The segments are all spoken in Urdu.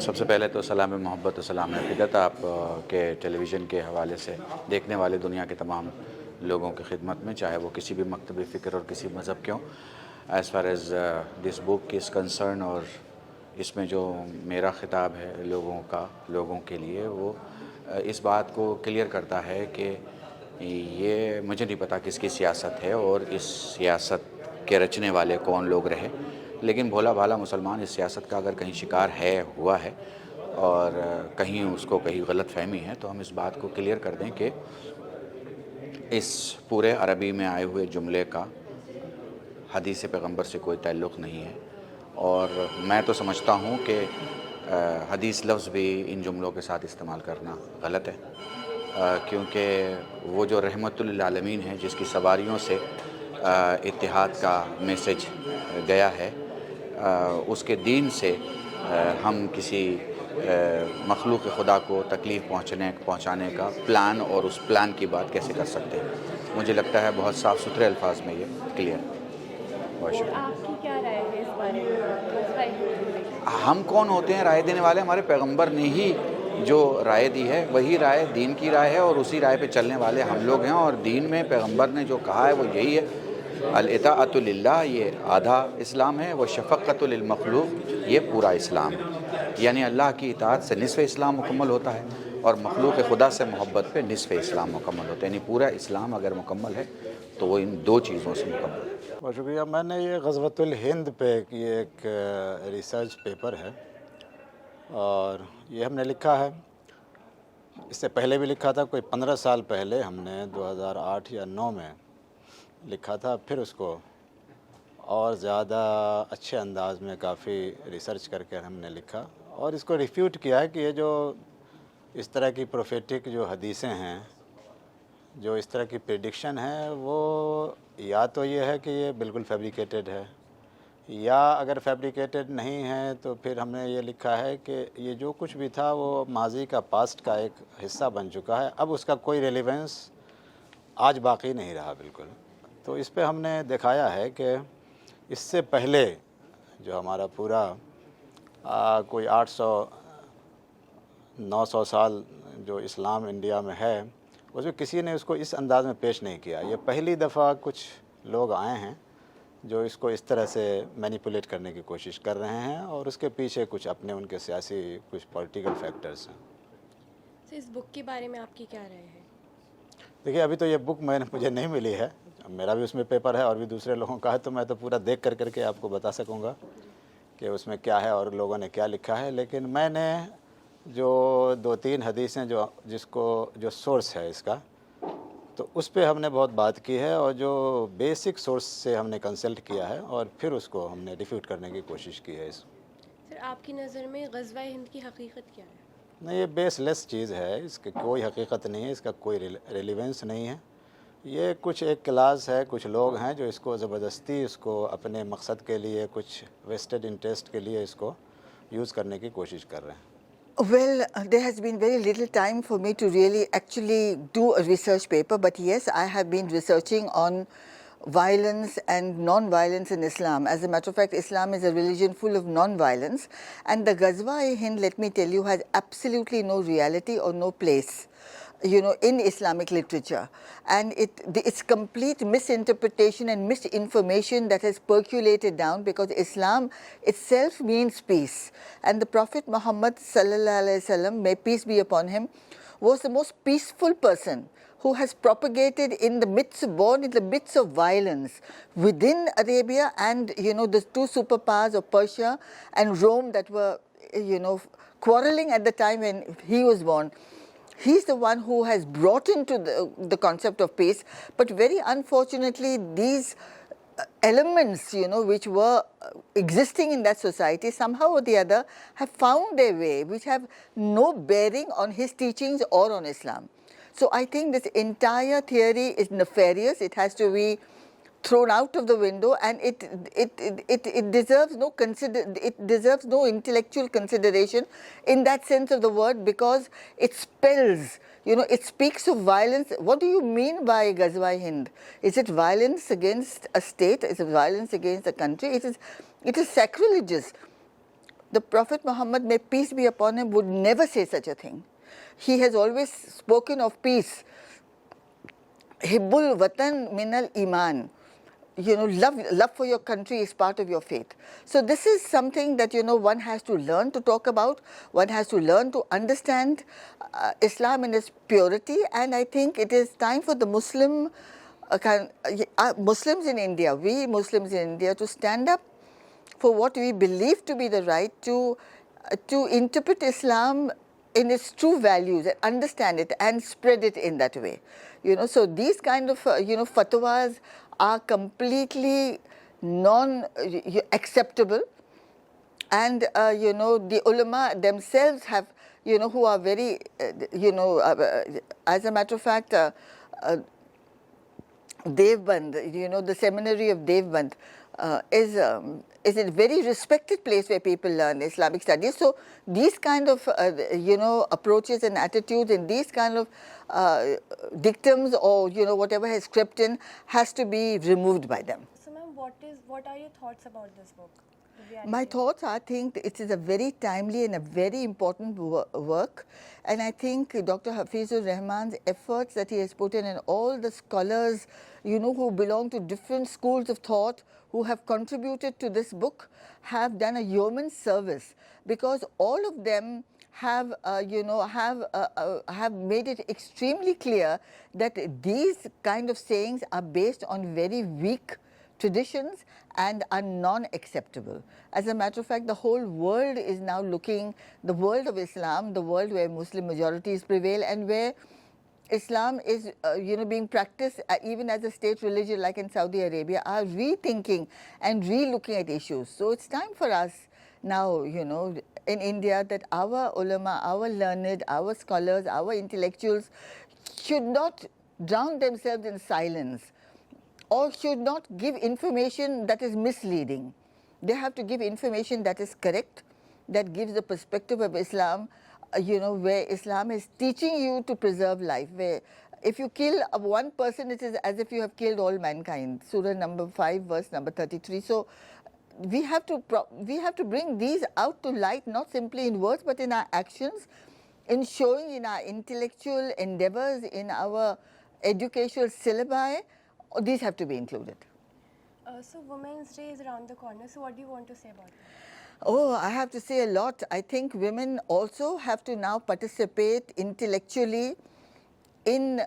سب سے پہلے تو سلام محبت و سلام عقیدت آپ کے ٹیلی ویژن کے حوالے سے دیکھنے والے دنیا کے تمام لوگوں کی خدمت میں، چاہے وہ کسی بھی مکتبی فکر اور کسی مذہب کے ہوں. As far as this book is concern, اور اس میں جو میرا خطاب ہے لوگوں کے لیے، وہ اس بات کو کلیئر کرتا ہے کہ یہ مجھے نہیں پتا کس کی سیاست ہے اور اس سیاست کے رچنے والے کون لوگ رہے، لیکن بھولا بھالا مسلمان اس سیاست کا اگر کہیں شکار ہوا ہے اور کہیں اس کو کہیں غلط فہمی ہے، تو ہم اس بات کو کلیئر کر دیں کہ اس پورے عربی میں آئے ہوئے جملے کا حدیث پیغمبر سے کوئی تعلق نہیں ہے. اور میں تو سمجھتا ہوں کہ حدیث لفظ بھی ان جملوں کے ساتھ استعمال کرنا غلط ہے، کیونکہ وہ جو رحمت للعالمین ہے، جس کی سواریوں سے اتحاد کا میسج گیا ہے، اس کے دین سے ہم کسی مخلوق خدا کو تکلیف پہنچانے کا پلان اور اس پلان کی بات کیسے کر سکتے ہیں. مجھے لگتا ہے بہت صاف ستھرے الفاظ میں یہ کلیئر. بہت شکریہ. آپ کی کیا رائے ہے اس بارے میں؟ ہم کون ہوتے ہیں رائے دینے والے؟ ہمارے پیغمبر نے ہی جو رائے دی ہے وہی رائے دین کی رائے ہے، اور اسی رائے پہ چلنے والے ہم لوگ ہیں. اور دین میں پیغمبر نے جو کہا ہے وہ یہی ہے، الاطاعۃ للہ یہ آدھا اسلام ہے، وہ شفقۃ للمخلوق یہ پورا اسلام ہے. یعنی اللہ کی اطاعت سے نصف اسلام مکمل ہوتا ہے، اور مخلوق خدا سے محبت پہ نصف اسلام مکمل ہوتا ہے. یعنی پورا اسلام اگر مکمل ہے تو وہ ان دو چیزوں سے مکمل ہے. بہت شکریہ. میں نے یہ غزوۃ الہند پہ یہ ایک ریسرچ پیپر ہے، اور یہ ہم نے لکھا ہے. اس سے پہلے بھی لکھا تھا، کوئی 15 سال پہلے ہم نے 2008 یا 2009 میں لکھا تھا. پھر اس کو اور زیادہ اچھے انداز میں کافی ریسرچ کر کے ہم نے لکھا، اور اس کو ریفیوٹ کیا ہے کہ یہ جو اس طرح کی پروفیٹک جو حدیثیں ہیں، جو اس طرح کی پریڈکشن ہے، وہ یا تو یہ ہے کہ یہ بالکل فیبریکیٹڈ ہے، یا اگر فیبریکیٹڈ نہیں ہے تو پھر ہم نے یہ لکھا ہے کہ یہ جو کچھ بھی تھا وہ ماضی کا پاسٹ کا ایک حصہ بن چکا ہے، اب اس کا کوئی ریلیونس آج باقی نہیں رہا بالکل. تو اس پہ ہم نے دکھایا ہے کہ اس سے پہلے جو ہمارا پورا کوئی 800-900 سال جو اسلام انڈیا میں ہے، اس میں کسی نے اس کو اس انداز میں پیش نہیں کیا. یہ پہلی دفعہ کچھ لوگ آئے ہیں جو اس کو اس طرح سے مینیپولیٹ کرنے کی کوشش کر رہے ہیں، اور اس کے پیچھے کچھ اپنے ان کے سیاسی کچھ پولیٹیکل فیکٹرز ہیں. اس بک کے بارے میں آپ کی کیا رائے ہے؟ دیکھیے، ابھی تو یہ بک مجھے نہیں ملی ہے، میرا بھی اس میں پیپر ہے اور بھی دوسرے لوگوں کا ہے، تو میں تو پورا دیکھ کر کے آپ کو بتا سکوں گا کہ اس میں کیا ہے اور لوگوں نے کیا لکھا ہے. لیکن میں نے جو 2-3 حدیثیں جو سورس ہے اس کا، تو اس پہ ہم نے بہت بات کی ہے، اور جو بیسک سورس سے ہم نے کنسلٹ کیا ہے، اور پھر اس کو ہم نے ریفیوٹ کرنے کی کوشش کی ہے. سر، آپ کی نظر میں غزوہ ہند کی حقیقت کیا ہے؟ نہیں، یہ بیس لیس چیز ہے، اس کی کوئی حقیقت نہیں ہے، اس کا کوئی ریلیونس نہیں ہے. یہ کچھ ایک کلاس ہے، کچھ لوگ ہیں جو اس کو زبردستی اس کو اپنے مقصد کے لیے، کچھ ویسٹڈ انٹرسٹ کے لیے اس کو یوز کرنے کی کوشش کر رہے ہیں. Well, there has been very little time for me to really actually do a research paper, but yes, I have been researching on violence and non-violence in Islam. As a matter of fact, Islam is a religion full of non-violence, and the Gazwa-e-Hind, let me tell you, has absolutely no reality or no place, in Islamic literature. And it's complete misinterpretation and misinformation that has percolated down, because Islam itself means peace. And the Prophet Muhammad sallallahu alaihi wasallam, may peace be upon him, was the most peaceful person who has propagated born in the midst of violence within Arabia and, the two superpowers of Persia and Rome that were, quarreling at the time when he was born. He's the one who has brought into the concept of peace, but very unfortunately these elements, which were existing in that society, somehow or the other have found their way, which have no bearing on his teachings or on Islam. So I think this entire theory is nefarious. It has to be thrown out of the window, and it deserves no intellectual consideration in that sense of the word, because it spells, it speaks of violence. What do you mean by Gazwa-e-Hind? Is it violence against a state? Is it violence against a country? It is sacrilegious. The Prophet Muhammad, may peace be upon him, would never say such a thing. He has always spoken of peace. Hibbul Watan Minal Iman. Love for your country is part of your faith. So this is something that, one has to learn to talk about. One has to learn to understand Islam in its purity. And I think it is time for the Muslims in India, we Muslims in India, to stand up for what we believe to be the right, to interpret Islam in its true values and understand it and spread it in that way. So these kind of, fatwas are completely non-acceptable. And, the ullema themselves have, who are very, as a matter of fact, Devband, the seminary of Devband is a very respected place where people learn Islamic studies. So these kind of, approaches and attitudes and these kind of dictums or, whatever has crept in has to be removed by them. So ma'am, what are your thoughts about this book? My thoughts, I think it is a very timely and a very important work, and I think Dr. Hafizur Rahman's efforts that he has put in, and all the scholars, who belong to different schools of thought, who have contributed to this book, have done a yeoman's service, because all of them have, have made it extremely clear that these kind of sayings are based on very weak traditions and are non-acceptable. As a matter of fact, the whole world is now looking, the world of Islam, the world where Muslim majorities prevail and where Islam is, being practiced even as a state religion like in Saudi Arabia, are rethinking and re-looking at issues. So it's time for us now, in India, that our ulama, our learned, our scholars, our intellectuals should not drown themselves in silence, or should not give information that is misleading. They have to give information that is correct, that gives the perspective of Islam, where Islam is teaching you to preserve life, where if you kill one person, it is as if you have killed all mankind. Surah number 5, verse number 33. So we have to bring these out to light, not simply in words, but in our actions, in showing in our intellectual endeavors, in our educational syllabi. These have to be included. So Women's Day is around the corner. So what do you want to say about it? Oh, I have to say a lot. I think women also have to now participate intellectually in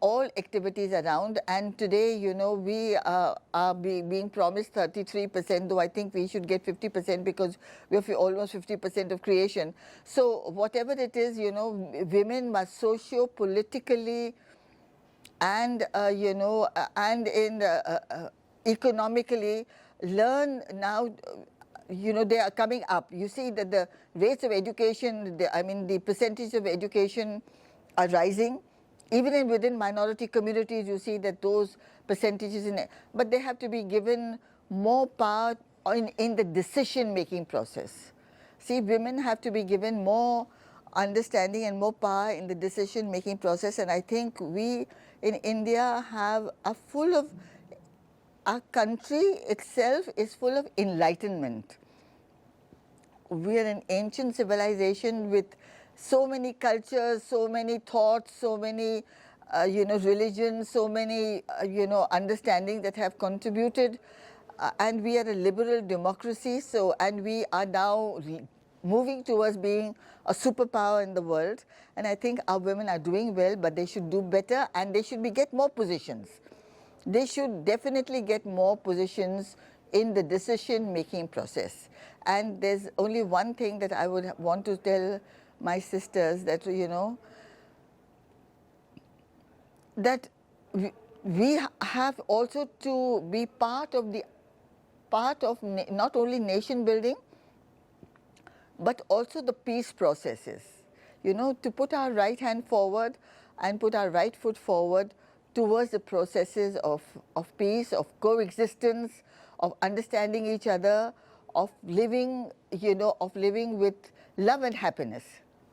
all activities around. And today, we are being promised 33%, though I think we should get 50% because we have almost 50% of creation. So whatever it is, women must socio-politically and economically learn now. They are coming up. You see that the rates of education, the percentage of education are rising. Even within minority communities, you see that those percentages but they have to be given more power in the decision-making process. See, women have to be given more understanding and more power in the decision-making process, and I think we in India are full of, our country itself is full of enlightenment. We are an ancient civilization with so many cultures, so many thoughts, so many religions, so many understandings that have contributed, and we are a liberal democracy. So, and we are now moving towards being a superpower in the world. And I think our women are doing well, but they should do better, and they should get more positions. They should definitely get more positions in the decision-making process. And there's only one thing that I would want to tell my sisters, that, that we have also to be part of not only nation building, but also the peace processes. To put our right hand forward and put our right foot forward towards the processes of peace, of coexistence, of understanding each other, of living, with love and happiness.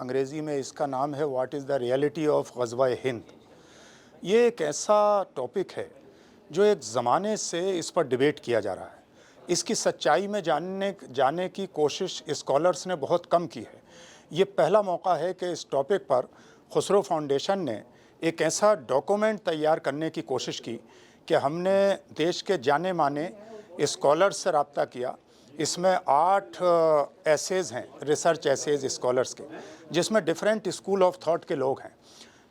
انگریزی میں اس کا نام ہے what is the reality of غزوہ ہند۔ یہ ایک ایسا ٹاپک ہے جو ایک زمانے سے اس پر ڈیبیٹ کیا جا رہا ہے۔ اس کی سچائی میں جانے کی کوشش اسکالرز نے بہت کم کی ہے۔ یہ پہلا موقع ہے کہ اس ٹاپک پر خسرو فاؤنڈیشن نے ایک ایسا ڈاکومنٹ تیار کرنے کی کوشش کی کہ ہم نے دیش کے جانے مانے اسکالرز سے رابطہ کیا۔ اس میں 8 ایسیز ہیں، ریسرچ ایسیز اسکالرز کے، جس میں ڈیفرنٹ اسکول آف تھاٹ کے لوگ ہیں۔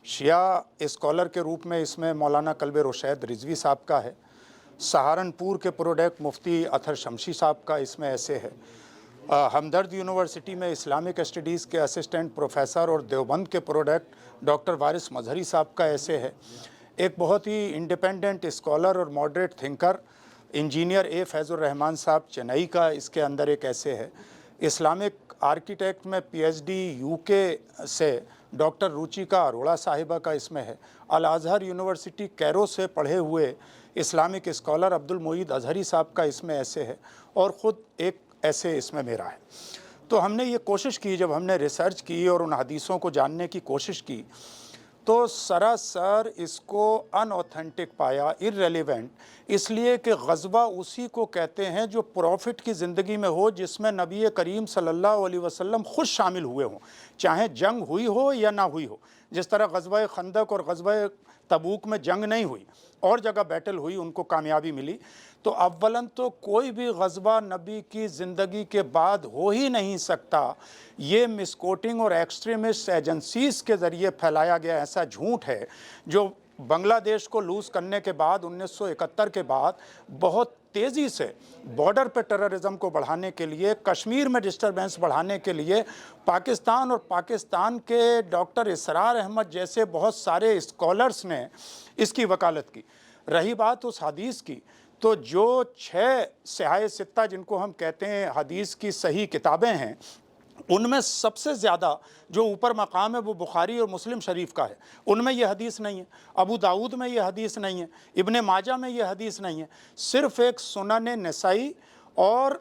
شیعہ اسکالر کے روپ میں اس میں مولانا کلب رشید رضوی صاحب کا ہے، سہارنپور کے پروڈکٹ مفتی اطہر شمشی صاحب کا اس میں ایسے ہے، ہمدرد یونیورسٹی میں اسلامک اسٹڈیز کے اسسٹنٹ پروفیسر اور دیوبند کے پروڈکٹ ڈاکٹر وارث مظہری صاحب کا ایسے ہے، ایک بہت ہی انڈیپینڈنٹ اسکالر اور ماڈریٹ تھنکر انجینئر اے فیض الرحمان صاحب چنئی کا اس کے اندر ایک ایسے ہے، اسلامک آرکیٹیکٹ میں پی ایچ ڈی یو کے سے ڈاکٹر روچیکا اروڑا صاحبہ کا اس میں ہے، الازہر یونیورسٹی کیرو سے پڑھے ہوئے اسلامک اسکالر عبد المعید اظہری صاحب کا اس میں ایسے ہے، اور خود ایک ایسے اس میں میرا ہے۔ تو ہم نے یہ کوشش کی، جب ہم نے ریسرچ کی اور ان حدیثوں کو جاننے کی کوشش کی تو سراسر اس کو ان اوتھینٹک پایا، ارریلیونٹ، اس لیے کہ غزوہ اسی کو کہتے ہیں جو پروفٹ کی زندگی میں ہو، جس میں نبی کریم صلی اللہ علیہ وسلم خود شامل ہوئے ہوں، چاہے جنگ ہوئی ہو یا نہ ہوئی ہو۔ جس طرح غزوہ خندق اور غزوہ تبوک میں جنگ نہیں ہوئی، اور جگہ بیٹل ہوئی، ان کو کامیابی ملی، تو اولاً تو کوئی بھی غزوہ نبی کی زندگی کے بعد ہو ہی نہیں سکتا۔ یہ مس کوٹنگ اور ایکسٹریمسٹ ایجنسیز کے ذریعے پھیلایا گیا ایسا جھوٹ ہے جو بنگلہ دیش کو لوز کرنے کے بعد 1971 کے بعد بہت تیزی سے بارڈر پہ ٹیررزم کو بڑھانے کے لیے، کشمیر میں ڈسٹربنس بڑھانے کے لیے پاکستان اور پاکستان کے ڈاکٹر اسرار احمد جیسے بہت سارے اسکالرز نے اس کی وکالت کی۔ رہی بات اس حدیث کی، تو جو 6 صحاح ستہ جن کو ہم کہتے ہیں حدیث کی صحیح کتابیں ہیں، ان میں سب سے زیادہ جو اوپر مقام ہے وہ بخاری اور مسلم شریف کا ہے، ان میں یہ حدیث نہیں ہے، ابو داؤد میں یہ حدیث نہیں ہے، ابن ماجہ میں یہ حدیث نہیں ہے، صرف ایک سنن نسائی اور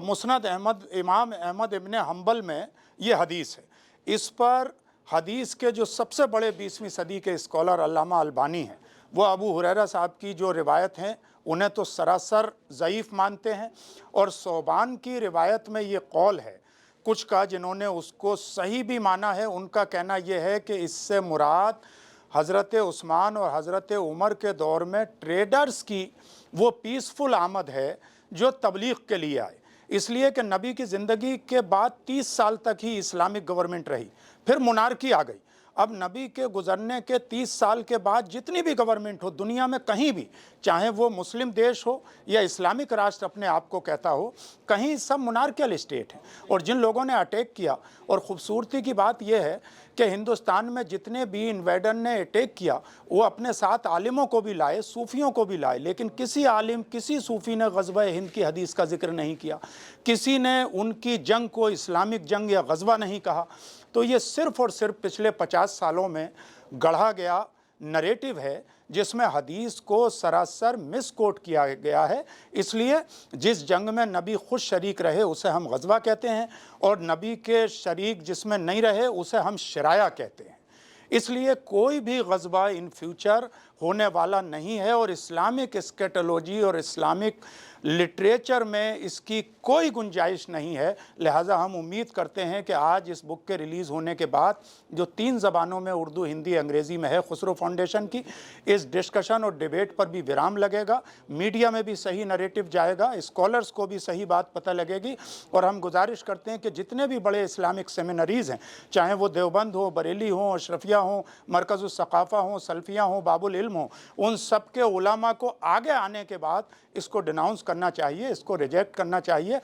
مسند احمد، امام احمد ابن حنبل میں یہ حدیث ہے۔ اس پر حدیث کے جو سب سے بڑے 20ویں صدی کے اسکالر علامہ البانی ہیں، وہ ابو ہریرہ صاحب کی جو روایت ہیں انہیں تو سراسر ضعیف مانتے ہیں، اور صوبان کی روایت میں یہ قول ہے کچھ کا جنہوں نے اس کو صحیح بھی مانا ہے، ان کا کہنا یہ ہے کہ اس سے مراد حضرت عثمان اور حضرت عمر کے دور میں ٹریڈرز کی وہ پیسفل آمد ہے جو تبلیغ کے لیے آئے، اس لیے کہ نبی کی زندگی کے بعد 30 سال تک ہی اسلامک گورنمنٹ رہی، پھر منارکی آ گئی۔ اب نبی کے گزرنے کے 30 سال کے بعد جتنی بھی گورنمنٹ ہو دنیا میں کہیں بھی، چاہے وہ مسلم دیش ہو یا اسلامک راشٹر اپنے آپ کو کہتا ہو، کہیں سب منارکیل اسٹیٹ ہیں۔ اور جن لوگوں نے اٹیک کیا، اور خوبصورتی کی بات یہ ہے کہ ہندوستان میں جتنے بھی انویڈر نے اٹیک کیا وہ اپنے ساتھ عالموں کو بھی لائے، صوفیوں کو بھی لائے، لیکن کسی عالم، کسی صوفی نے غزوہ ہند کی حدیث کا ذکر نہیں کیا، کسی نے ان کی جنگ کو اسلامک جنگ یا غزوہ نہیں کہا۔ تو یہ صرف اور صرف پچھلے 50 سالوں میں گڑھا گیا نریٹو ہے جس میں حدیث کو سراسر مس کوٹ کیا گیا ہے۔ اس لیے جس جنگ میں نبی خود شریک رہے اسے ہم غزوہ کہتے ہیں، اور نبی کے شریک جس میں نہیں رہے اسے ہم شرایا کہتے ہیں۔ اس لیے کوئی بھی غزوہ ان فیوچر ہونے والا نہیں ہے، اور اسلامک اسکیٹولوجی اور اسلامک لٹریچر میں اس کی کوئی گنجائش نہیں ہے۔ لہٰذا ہم امید کرتے ہیں کہ آج اس بک کے ریلیز ہونے کے بعد جو 3 زبانوں میں اردو، ہندی، انگریزی میں ہے خسرو فاؤنڈیشن کی، اس ڈسکشن اور ڈیبیٹ پر بھی ویرام لگے گا، میڈیا میں بھی صحیح نریٹو جائے گا، اسکالرز کو بھی صحیح بات پتہ لگے گی۔ اور ہم گزارش کرتے ہیں کہ جتنے بھی بڑے اسلامک سیمینریز ہیں، چاہے وہ دیوبند ہو، بریلی ہوں، اشرفیہ ہوں، مرکز الثقافہ ہوں، سلفیہ ہوں، باب العلم ہوں، ان سب کے علماء کو آگے آنے کے بعد اس کو ڈیناؤنس کرنا چاہیے، اس کو ریجیکٹ کرنا چاہیے،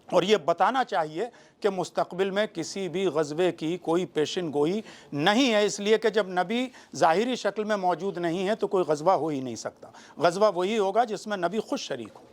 اور یہ بتانا چاہیے کہ مستقبل میں کسی بھی غزوے کی کوئی پیشن گوئی نہیں ہے، اس لیے کہ جب نبی ظاہری شکل میں موجود نہیں ہے تو کوئی غزوہ ہو ہی نہیں سکتا۔ غزوہ وہی ہوگا جس میں نبی خود شریک ہو۔